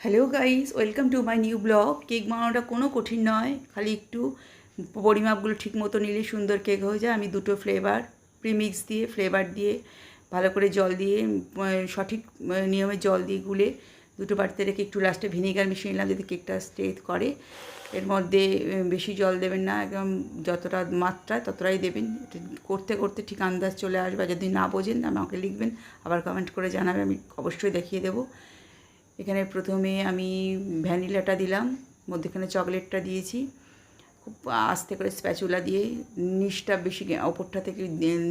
Hello guys, welcome to my new blog. Cake বানানোটা কোনো কঠিন নয়, খালি একটু পরিমাপগুলো ঠিক মতো নিলে সুন্দর কেক হয়ে যায়। আমি দুটো ফ্লেভার প্রিমিক্স দিয়ে ফ্লেভার দিয়ে ভালো করে জল দিয়ে সঠিক নিয়মে জল দিয়ে গুলে দুটো বাটিতে রেখে একটু লাস্টে ভিনেগার মিশিয়ে নিলাম যাতে কেকটা স্টে করে। এর মধ্যে বেশি জল দেবেন না, একদম যতটা মাত্রা ততটাই দেবেন। করতে করতে ঠিক আন্দাজ চলে আসবে। যদি না বোঝেন আমাকে লিখবেন, আবার কমেন্ট করে জানাবে, আমি অবশ্যই দেখিয়ে দেবো। এখানে প্রথমে আমি ভ্যানিলাটা দিলাম, মধ্যেখানে চকলেটটা দিয়েছি। খুব আস্তে করে স্প্যাচুলা দিয়ে নিচটা বেশি, ওপরটা থেকে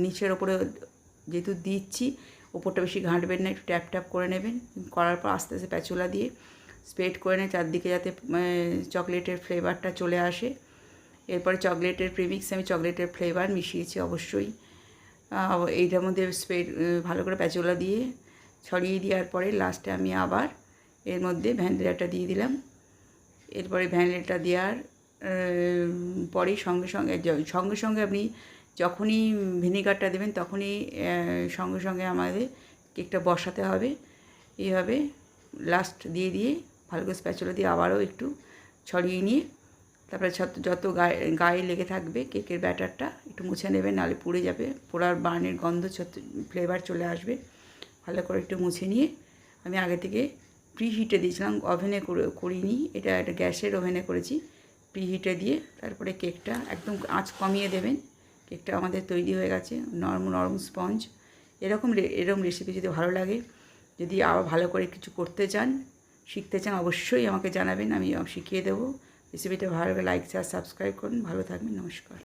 নিচের ওপরে যেহেতু দিচ্ছি ওপরটা বেশি ঘাঁটবেন না, একটু ট্যাপ ট্যাপ করে নেবেন। করার পর আস্তে আস্তে স্প্যাচুলা দিয়ে স্প্রেড করে নেয় চারদিকে, যাতে চকলেটের ফ্লেভারটা চলে আসে। এরপরে চকলেটের প্রিমিক্স, আমি চকলেটের ফ্লেভার মিশিয়েছি অবশ্যই। এইটার মধ্যে স্প্রেড ভালো করে প্যাচুলা দিয়ে ছড়িয়ে দেওয়ার পরে লাস্টে আমি আবার এর মধ্যে ভ্যানিলাটা দিয়ে দিলাম। এরপরে ভ্যানিলাটা দেওয়ার পরেই সঙ্গে সঙ্গে আপনি যখনই ভিনেগারটা দেবেন তখনই সঙ্গে সঙ্গে আমাদের কেকটা বসাতে হবে। এইভাবে লাস্ট দিয়ে ভালো করে স্প্যাচুলা দিয়ে আবারও একটু ছড়িয়ে নিয়ে তারপরে যত গায়ে লেগে থাকবে কেকের ব্যাটারটা একটু মুছে নেবেন, নাহলে পুড়ে যাবে। পোড়ার বার্নের গন্ধ ফ্লেভার চলে আসবে। ভালো করে একটু মুছে নিয়ে আমি আগে থেকে প্রিহিটে দিয়েছিলাম, ওভেনে করিনি, এটা একটা গ্যাসের ওভেনে করেছি। প্রিহিটে দিয়ে তারপরে কেকটা একদম আঁচ কমিয়ে দেবেন। কেকটা আমাদের তৈরি হয়ে গেছে, নরম নরম স্পঞ্জ। এরকম রেসিপি যদি ভালো লাগে, যদি আবার ভালো করে কিছু করতে চান, শিখতে চান, অবশ্যই আমাকে জানাবেন, আমি শিখিয়ে দেবো। রেসিপিটা ভালো লাগে লাইক শেয়ার সাবস্ক্রাইব করুন। ভালো থাকবেন, নমস্কার।